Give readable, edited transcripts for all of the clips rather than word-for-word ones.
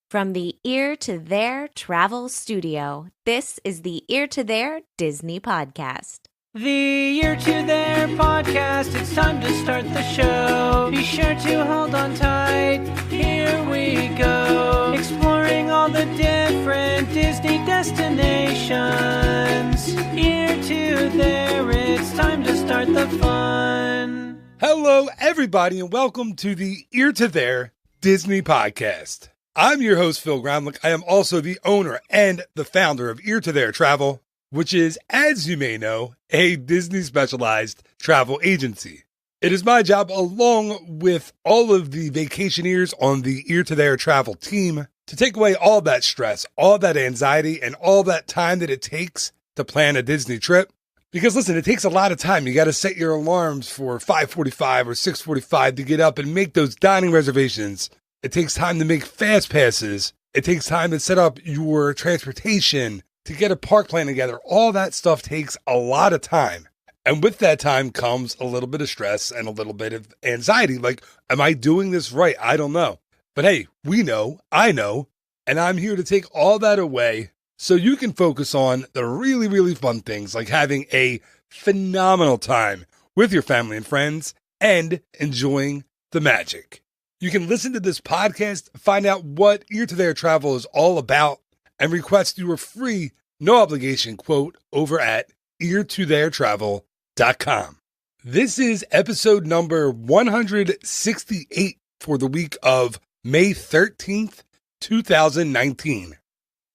From the Ear to There Travel Studio, this is the Ear to There Disney Podcast. The Ear to There Podcast, it's time to start the show. Be sure to hold on tight, here we go. Exploring all the different Disney destinations. Ear to There, it's time to start the fun. Hello, everybody, and welcome to the Ear to There Disney Podcast. I'm your host, Phil Gramlich. I am also the owner and the founder of Ear to There Travel, which is, as you may know, a Disney-specialized travel agency. It is my job, along with all of the vacationeers on the Ear to There Travel team, to take away all that stress, all that anxiety, and all that time that it takes to plan a Disney trip. Because listen, it takes a lot of time. You got to set your alarms for 5:45 or 6:45 to get up and make those dining reservations. It takes time to make fast passes. It takes time to set up your transportation, to get a park plan together. All that stuff takes a lot of time. And with that time comes a little bit of stress and a little bit of anxiety. Like, am I doing this right? I don't know. But hey, we know, I know, and I'm here to take all that away so you can focus on the really, really fun things like having a phenomenal time with your family and friends and enjoying the magic. You can listen to this podcast, find out what Ear to There Travel is all about, and request your free, no obligation quote over at eartotheretravel.com. This is episode number 168 for the week of May 13th, 2019.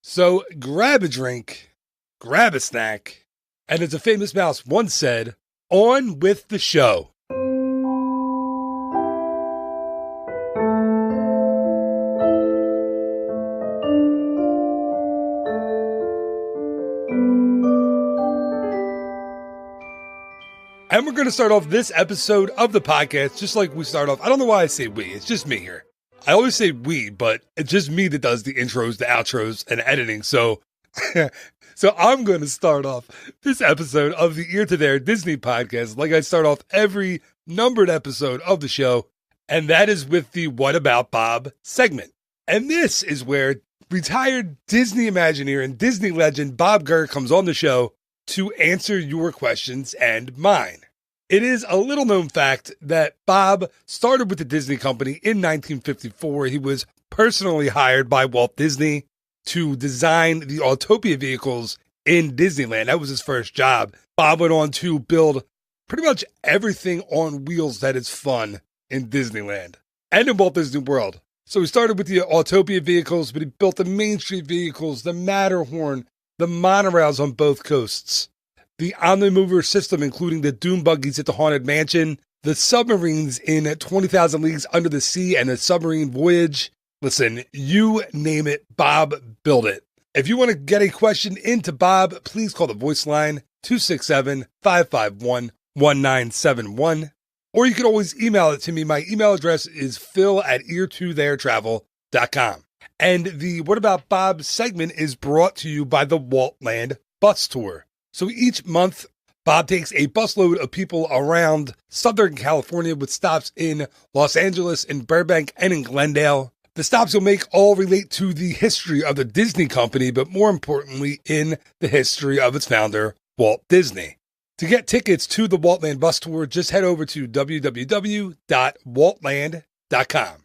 So grab a drink, grab a snack, and as a famous mouse once said, on with the show. And we're going to start off this episode of the podcast just like we start off. I don't know why I say we. It's just me here. I always say we, but it's just me that does the intros, the outros, and editing. So I'm going to start off this episode of the Ear to There Disney Podcast like I start off every numbered episode of the show. And that is with the What About Bob segment. And this is where retired Disney Imagineer and Disney legend Bob Gurr comes on the show to answer your questions and mine. It is a little known fact that Bob started with the Disney Company in 1954. He was personally hired by Walt Disney to design the Autopia vehicles in Disneyland. That was his first job. Bob went on to build pretty much everything on wheels that is fun in Disneyland and in Walt Disney World. So he started with the Autopia vehicles, but he built the Main Street vehicles, the Matterhorn, the monorails on both coasts, the Omnimover system, including the dune buggies at the Haunted Mansion, the submarines in 20,000 Leagues Under the Sea and the Submarine Voyage. Listen, you name it, Bob built it. If you want to get a question into Bob, please call the voice line 267-551-1971. Or you can always email it to me. My email address is phil@eartotheretravel.com. And the What About Bob segment is brought to you by the Waltland Bus Tour. So each month, Bob takes a busload of people around Southern California with stops in Los Angeles, in Burbank, and in Glendale. The stops he'll make all relate to the history of the Disney Company, but more importantly, in the history of its founder, Walt Disney. To get tickets to the Waltland Bus Tour, just head over to www.waltland.com.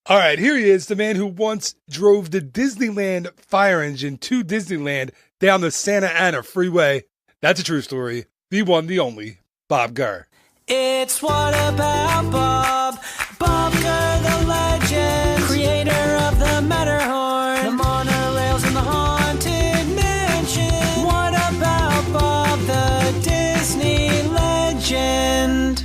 All right, here he is, the man who once drove the Disneyland fire engine to Disneyland down the Santa Ana freeway. That's a true story. The one, the only, Bob Gurr. It's What About Bob? Bob Gurr, the legend, creator of the Matterhorn, the monorails and the Haunted Mansion. What about Bob, the Disney legend?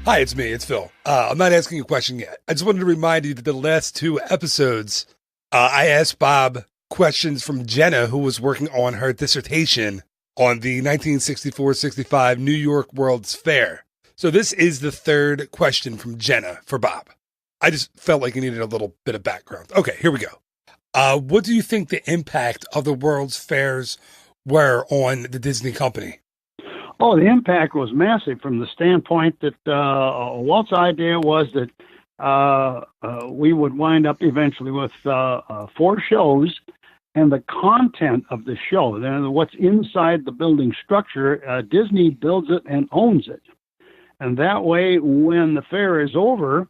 Hi, it's me. It's Phil. I'm not asking you a question yet. I just wanted to remind you that the last two episodes, I asked Bob questions from Jenna, who was working on her dissertation on the 1964-65 New York World's Fair. So this is the third question from Jenna for Bob. I just felt like you needed a little bit of background. Okay, here we go. What do you think the impact of the World's Fairs were on the Disney Company? Oh, the impact was massive from the standpoint that Walt's idea was that we would wind up eventually with 4 shows, and the content of the show, then what's inside the building structure, Disney builds it and owns it. And that way, when the fair is over,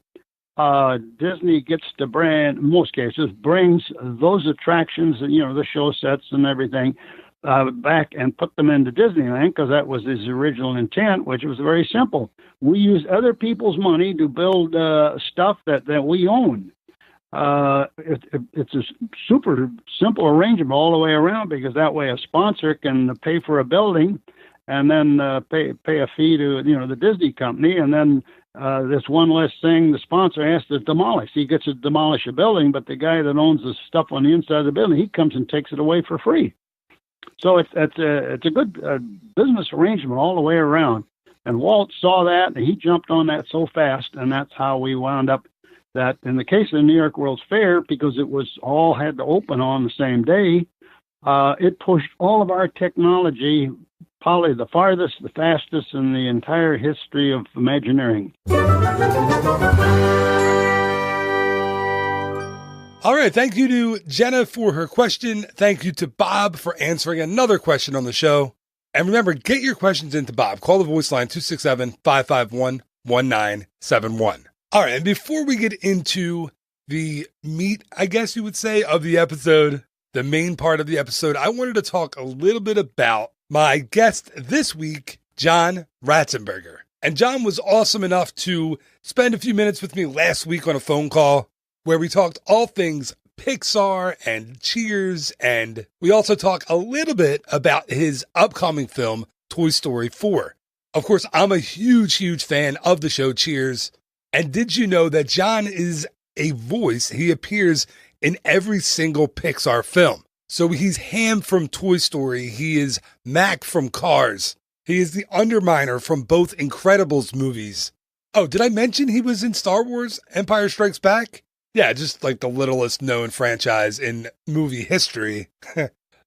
Disney gets to brand, in most cases, brings those attractions, the show sets and everything, back and put them into Disneyland, because that was his original intent, which was very simple. We use other people's money to build stuff that we own. It's a super simple arrangement all the way around, because that way a sponsor can pay for a building and then pay a fee to the Disney company, and then there's one less thing the sponsor has to demolish. He gets to demolish a building, but the guy that owns the stuff on the inside of the building, he comes and takes it away for free. So it's a good business arrangement all the way around. And Walt saw that, and he jumped on that so fast, and that's how we wound up that in the case of the New York World's Fair, because it was all had to open on the same day, it pushed all of our technology probably the farthest, the fastest in the entire history of Imagineering. All right. Thank you to Jenna for her question. Thank you to Bob for answering another question on the show. And remember, get your questions into Bob. Call the voice line 267-551-1971. All right. And before we get into the meat, I guess you would say, of the episode, the main part of the episode, I wanted to talk a little bit about my guest this week, John Ratzenberger. And John was awesome enough to spend a few minutes with me last week on a phone call where we talked all things Pixar and Cheers, and we also talked a little bit about his upcoming film, Toy Story 4. Of course, I'm a huge, huge fan of the show Cheers. And did you know that John is a voice? He appears in every single Pixar film. So he's Ham from Toy Story. He is Mac from Cars. He is the Underminer from both Incredibles movies. Oh, did I mention he was in Star Wars Empire Strikes Back? Yeah, just like the littlest known franchise in movie history.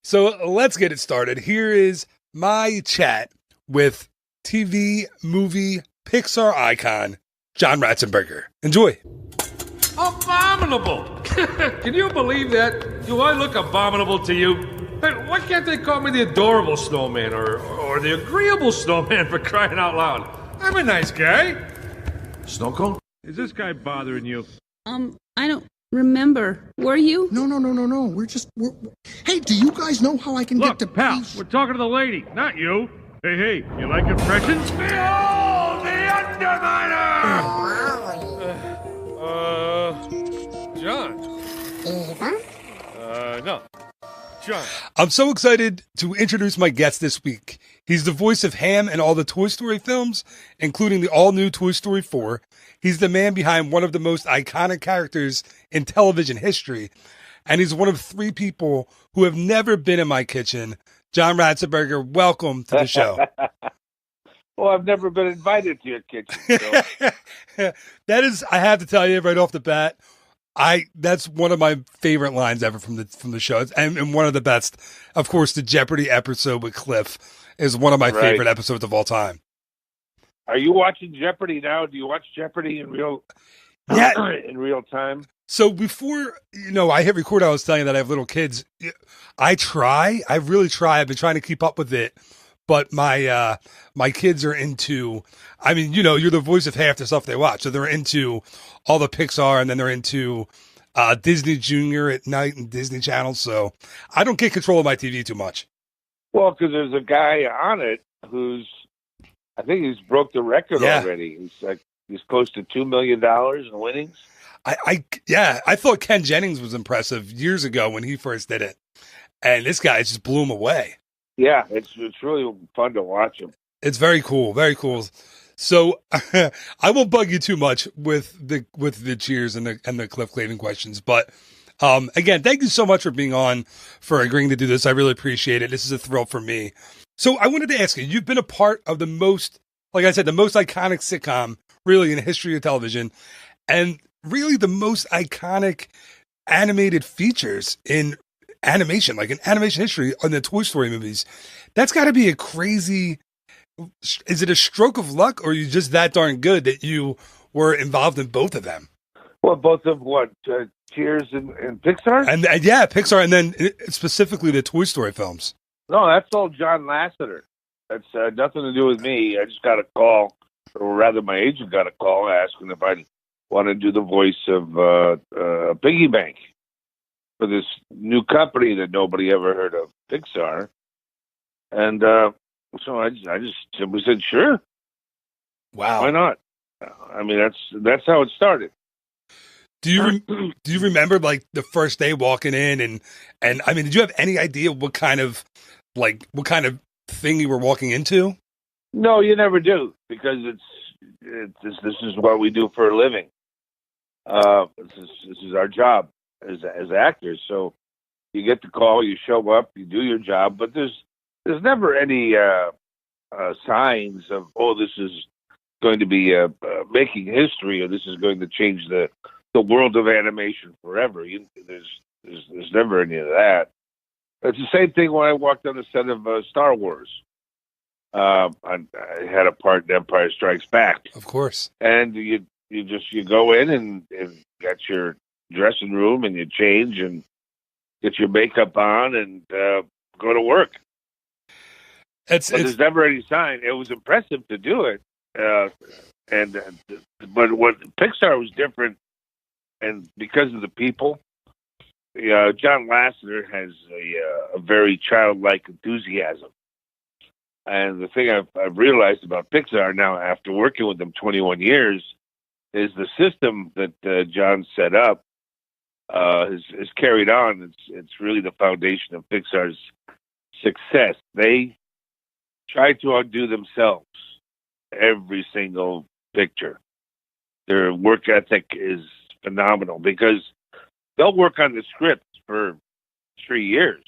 So let's get it started. Here is my chat with TV, movie, Pixar icon, John Ratzenberger. Enjoy. Abominable! Can you believe that? Do I look abominable to you? Hey, why can't they call me the adorable snowman or the agreeable snowman, for crying out loud? I'm a nice guy. Snow cone? Is this guy bothering you? I don't remember. Were you? No. We're Hey, do you guys know how I can Look, get to pal, peace? we're talking to the lady, not you. Hey, you like impressions? Behold the Underminer! John? No. John. I'm so excited to introduce my guest this week. He's the voice of Ham in all the Toy Story films, including the all-new Toy Story 4. He's the man behind one of the most iconic characters in television history. And he's one of 3 people who have never been in my kitchen. John Ratzenberger, welcome to the show. Well, I've never been invited to your kitchen. So. That is, I have to tell you right off the bat, that's one of my favorite lines ever from the show, and one of the best. Of course, the Jeopardy episode with Cliff is one of my favorite episodes of all time. Are you watching Jeopardy now? Do you watch Jeopardy in real time? So before I hit record, I was telling you that I have little kids. I really try. I've been trying to keep up with it, but my kids are into. I mean, you're the voice of half the stuff they watch, so they're into all the Pixar, and then they're into Disney Junior at night and Disney Channel. So I don't get control of my TV too much. Well, because there's a guy on it I think he's broke the record already. He's close to $2 million in winnings. I thought Ken Jennings was impressive years ago when he first did it, and this guy just blew him away. Yeah, it's really fun to watch him. It's very cool, very cool. So I won't bug you too much with the Cheers and the Cliff Clavin questions, but again, thank you so much for being on, for agreeing to do this. I really appreciate it. This is a thrill for me. So I wanted to ask you, you've been a part of the most iconic sitcom really in the history of television, and really the most iconic animated features in animation, like in animation history, on the Toy Story movies. That's got to be a crazy. Is it a stroke of luck, or are you just that darn good that you were involved in both of them? Well, both of what? Cheers and Pixar? And yeah, Pixar, and then specifically the Toy Story films. No, that's all John Lasseter. That's nothing to do with me. I just got a call, or rather, my agent got a call asking if I want to do the voice of Piggy Bank for this new company that nobody ever heard of, Pixar. And so I just simply said, sure. Wow, why not? I mean, that's how it started. Do you remember like the first day walking in and I mean, did you have any idea what kind of thing you were walking into? No, you never do, because this is what we do for a living. This is our job as actors. So you get the call, you show up, you do your job, but there's never any signs of, oh, this is going to be making history, or this is going to change the world of animation forever. There's never any of that. It's the same thing when I walked on the set of Star Wars. I had a part in Empire Strikes Back, of course, and you go in and got your dressing room and you change and get your makeup on and go to work. There's never any sign. It was impressive to do it, but what Pixar was different. And because of the people, John Lasseter has a very childlike enthusiasm. And the thing I've realized about Pixar now, after working with them 21 years, is the system that John set up is carried on. It's really the foundation of Pixar's success. They try to outdo themselves every single picture. Their work ethic is phenomenal, because they'll work on the script for 3 years,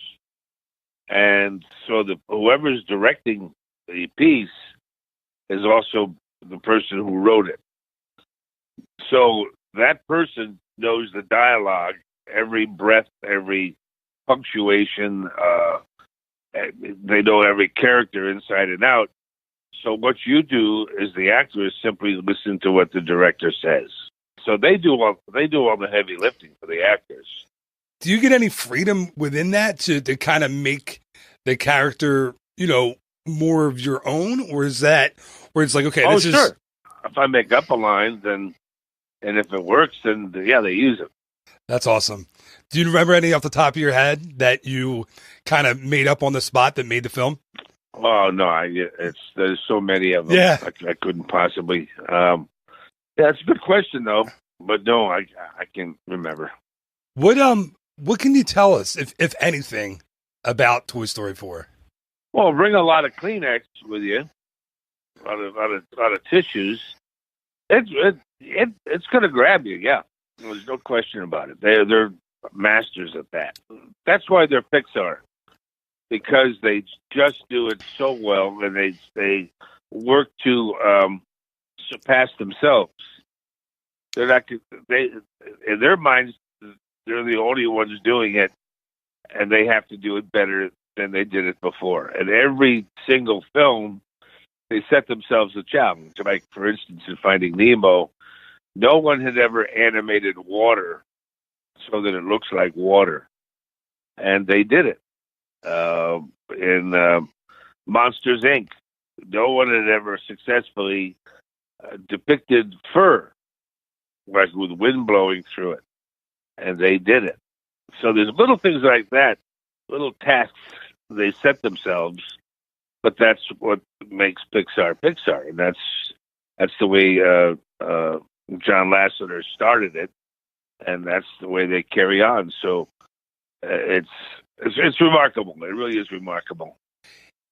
and so whoever's directing the piece is also the person who wrote it. So that person knows the dialogue, every breath, every punctuation. They know every character inside and out. So what you do as the actor is simply listen to what the director says. So they do all the heavy lifting for the actors. Do you get any freedom within that to kind of make the character, more of your own, or is that where it's like, okay, this is sure. If I make up a line, then and if it works, then yeah, they use it. That's awesome. Do you remember any off the top of your head that you kind of made up on the spot that made the film? Oh no, there's so many of them. Yeah, I couldn't possibly. Yeah, it's a good question though, but no, I can't remember. What can you tell us, if anything, about Toy Story 4? Well, bring a lot of Kleenex with you, a lot of tissues. It's going to grab you. Yeah, there's no question about it. They're masters at that. That's why they're Pixar, because they just do it so well, and they work to surpass themselves. They're not. In their minds, they're the only ones doing it, and they have to do it better than they did it before. And every single film, they set themselves a challenge. Like, for instance, in Finding Nemo, no one had ever animated water so that it looks like water, and they did it. In Monsters, Inc., no one had ever successfully depicted fur, like with wind blowing through it, and they did it. So there's little things like that, little tasks they set themselves, but that's what makes Pixar Pixar, and that's the way John Lasseter started it, and that's the way they carry on. So it's remarkable. It really is remarkable.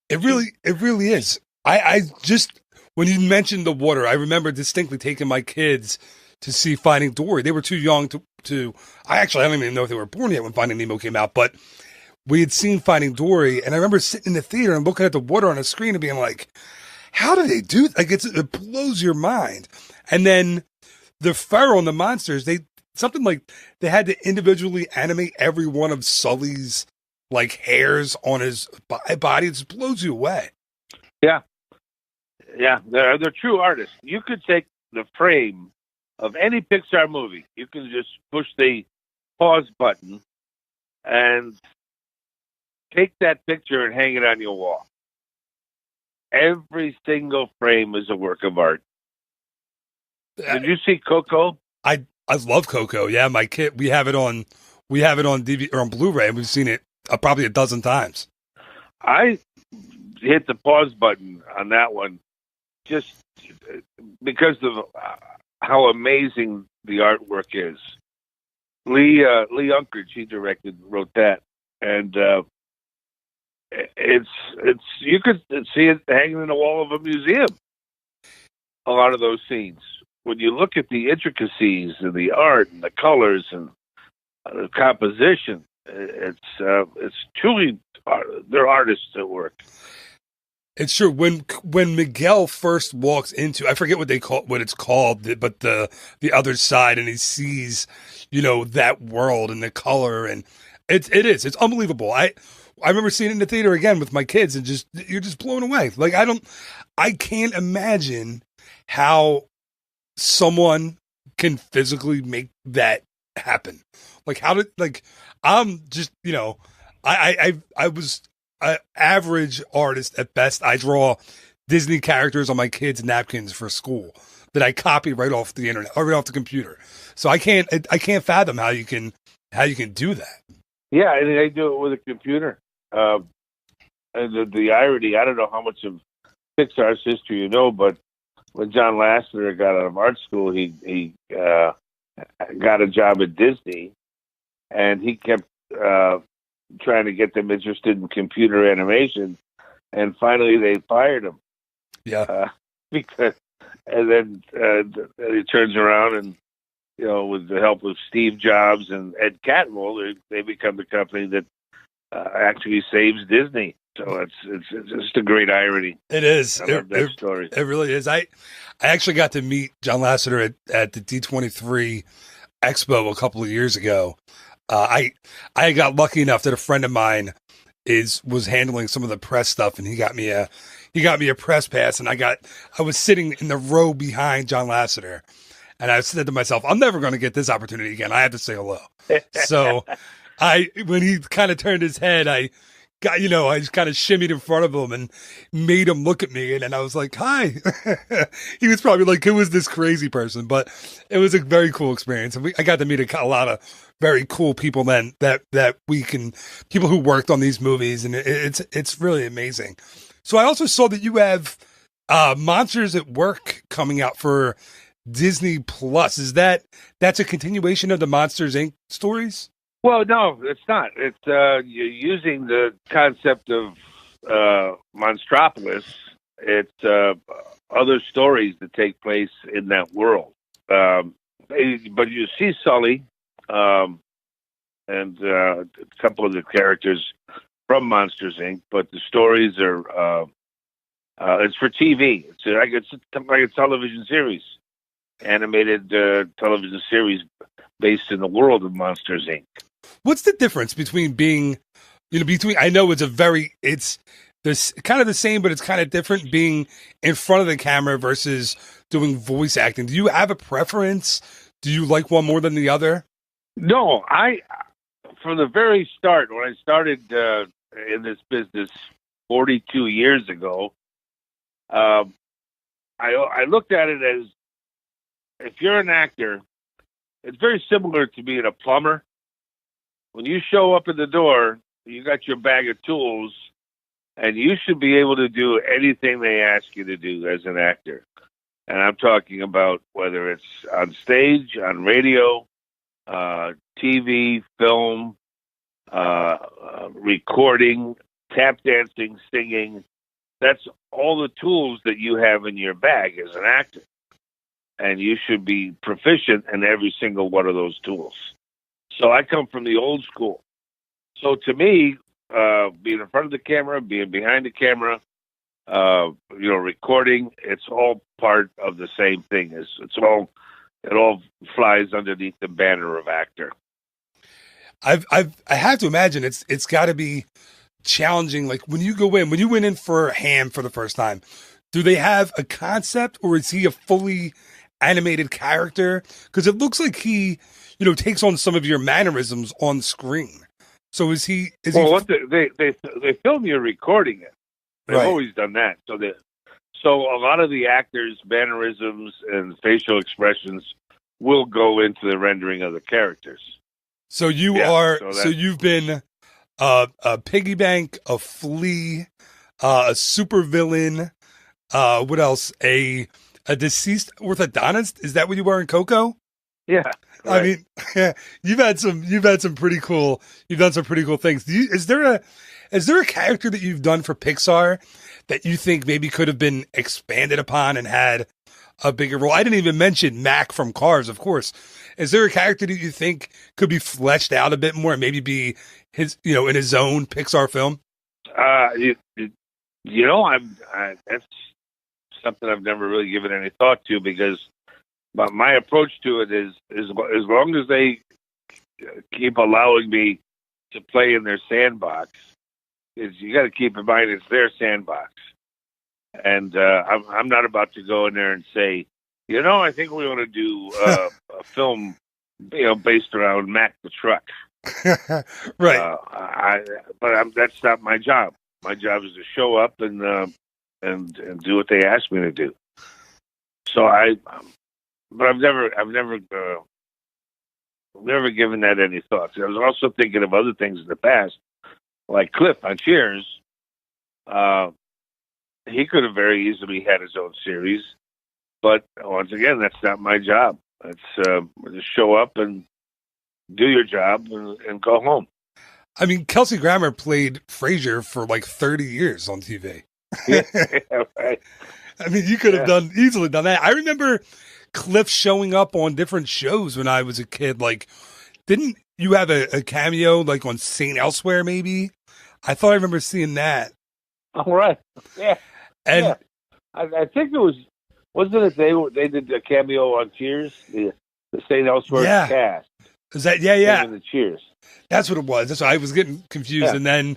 It really is. I just, when you mentioned the water, I remember distinctly taking my kids to see Finding Dory. They were too young to I don't even know if they were born yet when Finding Nemo came out, but we had seen Finding Dory, and I remember sitting in the theater and looking at the water on the screen and being like, how do they do that? Like, it blows your mind. And then the fur on the monsters, they had to individually animate every one of Sully's like hairs on his body. It just blows you away. Yeah. They're true artists. You could take the frame of any Pixar movie. You can just push the pause button and take that picture and hang it on your wall. Every single frame is a work of art. Did you see Coco? I love Coco. Yeah, my kid. We have it on DVD or on Blu-ray, and we've seen it probably a dozen times. I hit the pause button on that one just because of how amazing the artwork is. Lee Unkrich, he wrote that, and it's you could see it hanging in the wall of a museum. A lot of those scenes, when you look at the intricacies and the art and the colors and the composition, it's truly they're artists at work. It's true. When Miguel first walks into, I forget what it's called, but the other side, and he sees, that world and the color, and it's unbelievable. I remember seeing it in the theater again with my kids, and you're just blown away. Like I can't imagine how someone can physically make that happen. Like I'm just, I was an average artist at best. I draw Disney characters on my kids' napkins for school that I copy right off the internet or right off the computer. So I can't fathom how you can do that. Yeah, and they do it with a computer. And the irony, I don't know how much of Pixar's history you know, but when John Lasseter got out of art school, he got a job at Disney, and he kept trying to get them interested in computer animation, and finally they fired him. Yeah, and then he turns around and, with the help of Steve Jobs and Ed Catmull, they become the company that actually saves Disney. So it's just a great irony. It is. I love that story. It really is. I actually got to meet John Lasseter at the D23 Expo a couple of years ago. I got lucky enough that a friend of mine was handling some of the press stuff, and he got me a press pass, and I was sitting in the row behind John Lasseter, and I said to myself, I'm never going to get this opportunity again. I have to say hello. So when he kind of turned his head, I just kind of shimmied in front of him and made him look at me. And then I was like, hi. He was probably like, who is this crazy person? But it was a very cool experience. And I got to meet a lot of very cool people then people who worked on these movies. And it's really amazing. So I also saw that you have Monsters at Work coming out for Disney Plus. That's a continuation of the Monsters, Inc. stories? Well, no, it's not. It's you're using the concept of Monstropolis. It's other stories that take place in that world. But you see Sully and a couple of the characters from Monsters, Inc., but the stories are it's for TV. It's like a television series, animated television series based in the world of Monsters, Inc. What's the difference between being, I know it's this kind of the same, but it's kind of different being in front of the camera versus doing voice acting. Do you have a preference? Do you like one more than the other? No, from the very start, when I started in this business 42 years ago, I looked at it as, if you're an actor, it's very similar to being a plumber. When you show up at the door, you got your bag of tools, and you should be able to do anything they ask you to do as an actor. And I'm talking about whether it's on stage, on radio, TV, film, recording, tap dancing, singing. That's all the tools that you have in your bag as an actor. And you should be proficient in every single one of those tools. So I come from the old school. So to me, being in front of the camera, being behind the camera, recording, it's all part of the same thing. It all flies underneath the banner of actor. I have to imagine it's got to be challenging. Like when you went in for Ham for the first time, do they have a concept, or is he a fully animated character? Because it looks like he, takes on some of your mannerisms on screen. So is he? They film you recording it. They've Right. always done that. So a lot of the actors' mannerisms and facial expressions will go into the rendering of the characters. So you Yeah, are. so So you've been a piggy bank, a flea, a supervillain. What else? A deceased orthodontist. Is that what you were in Coco? Yeah. I mean, you've had some pretty cool. You've done some pretty cool things. Is there a character that you've done for Pixar that you think maybe could have been expanded upon and had a bigger role? I didn't even mention Mac from Cars, of course. Is there a character that you think could be fleshed out a bit more and maybe be his, in his own Pixar film? That's something I've never really given any thought to because. But my approach to it is as long as they keep allowing me to play in their sandbox, is you got to keep in mind it's their sandbox, and I'm not about to go in there and say, I think we want to do a film, based around Mac the truck. Right. That's not my job. My job is to show up and do what they ask me to do. So But I've never given that any thoughts. I was also thinking of other things in the past, like Cliff on Cheers. He could have very easily had his own series, but once again, that's not my job. It's just show up and do your job and go home. I mean, Kelsey Grammer played Frasier for like 30 years on TV. Yeah, right. I mean, you could have easily done that. I remember Cliff showing up on different shows when I was a kid. Like, didn't you have a cameo like on Saint Elsewhere? Maybe I thought I remember seeing that. All right, yeah, and I think it wasn't it they did a cameo on Cheers, the Saint Elsewhere cast. Is that yeah? The Cheers. That's what it was. That's why I was getting confused, and then.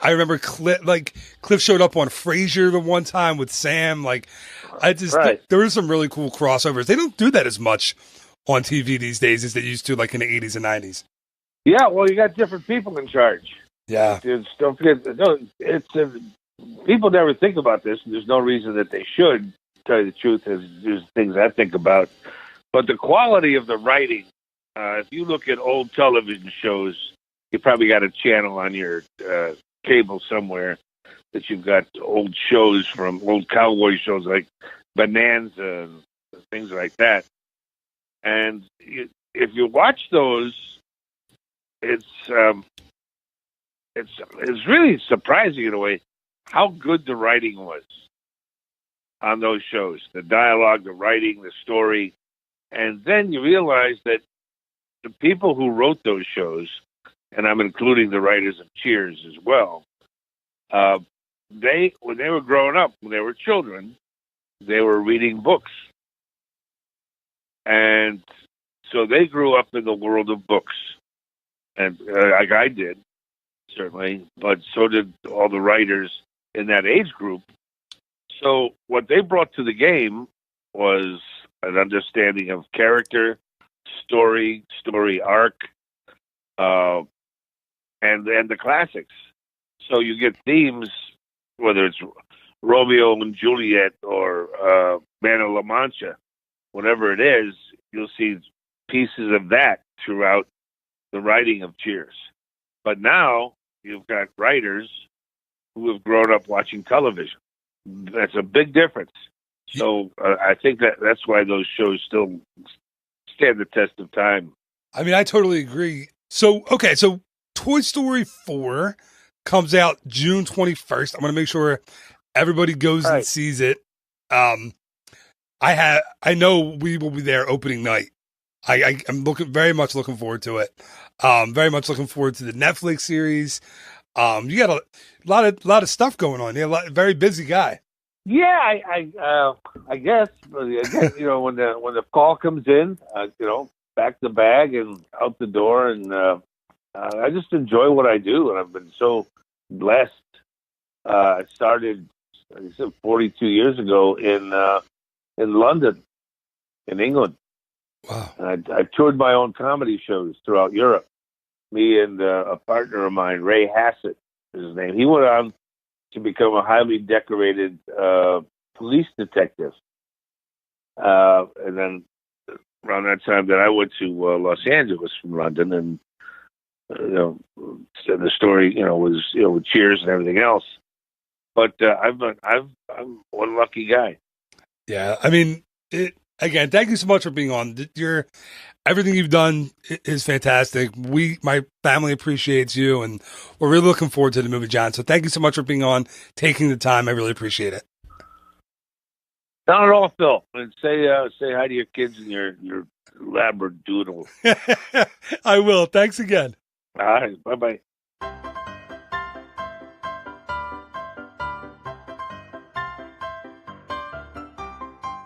I remember Cliff showed up on Frasier the one time with Sam. Like, there were some really cool crossovers. They don't do that as much on TV these days as they used to, like in the 80s and 90s. Yeah, well, you got different people in charge. Yeah. Don't forget, people never think about this, and there's no reason that they should. To tell you the truth, there's things I think about. But the quality of the writing, if you look at old television shows, you probably got a channel on your cable somewhere that you've got old shows from old cowboy shows like Bonanza and things like that. And if you watch those, it's really surprising in a way how good the writing was on those shows. The dialogue, the writing, the story. And then you realize that the people who wrote those shows, and I'm including the writers of Cheers as well, when they were growing up, when they were children, they were reading books. And so they grew up in the world of books. And like I did, certainly, but so did all the writers in that age group. So what they brought to the game was an understanding of character, story arc, and the classics. So you get themes, whether it's Romeo and Juliet or Man of La Mancha, whatever it is, you'll see pieces of that throughout the writing of Cheers. But now you've got writers who have grown up watching television. That's a big difference. So I think that's why those shows still stand the test of time. I mean, I totally agree. So Toy Story 4 comes out June 21st. I'm going to make sure everybody goes and sees it. I know we will be there opening night. I'm very much looking forward to it. Very much looking forward to the Netflix series. You got a lot of stuff going on. You're a very busy guy. Yeah, I guess. But again, when the call comes in, back the bag and out the door, and I just enjoy what I do, and I've been so blessed. I started, like I said, 42 years ago in London, in England. Wow. And I toured my own comedy shows throughout Europe. Me and a partner of mine, Ray Hassett is his name. He went on to become a highly decorated police detective. And then around that time that I went to Los Angeles from London, and the story was with Cheers and everything else. But I'm one lucky guy. Yeah, I mean, again, thank you so much for being on. Everything you've done is fantastic. My family appreciates you, and we're really looking forward to the movie, John. So thank you so much for being on, taking the time. I really appreciate it. Not at all, Phil. And say hi to your kids and your labradoodle. I will. Thanks again. All right. Bye-bye.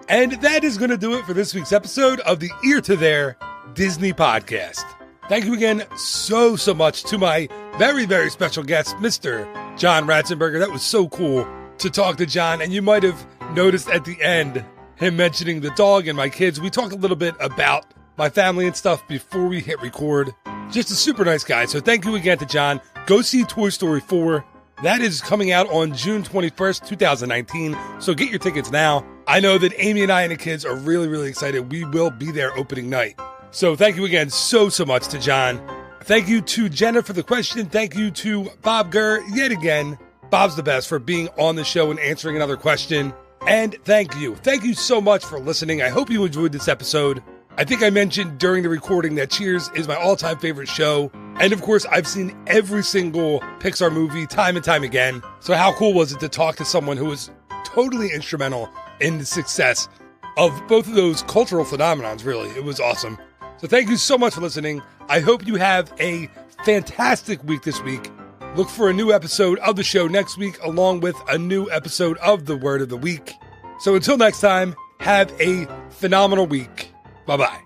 And that is going to do it for this week's episode of the Ear to There Disney Podcast. Thank you again so much to my very, very special guest, Mr. John Ratzenberger. That was so cool to talk to John. And you might have noticed at the end him mentioning the dog and my kids. We talked a little bit about my family and stuff before we hit record. Just a super nice guy. So thank you again to John. Go see Toy Story 4. That is coming out on June 21st, 2019. So get your tickets now. I know that Amy and I and the kids are really, really excited. We will be there opening night. So thank you again so much to John. Thank you to Jenna for the question. Thank you to Bob Gurr yet again. Bob's the best for being on the show and answering another question. And thank you. Thank you so much for listening. I hope you enjoyed this episode. I think I mentioned during the recording that Cheers is my all-time favorite show. And of course, I've seen every single Pixar movie time and time again. So how cool was it to talk to someone who was totally instrumental in the success of both of those cultural phenomenons, really. It was awesome. So thank you so much for listening. I hope you have a fantastic week this week. Look for a new episode of the show next week, along with a new episode of the Word of the Week. So until next time, have a phenomenal week. Bye-bye.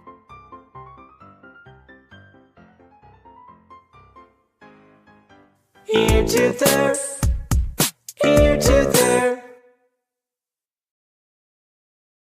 Ear to there, ear to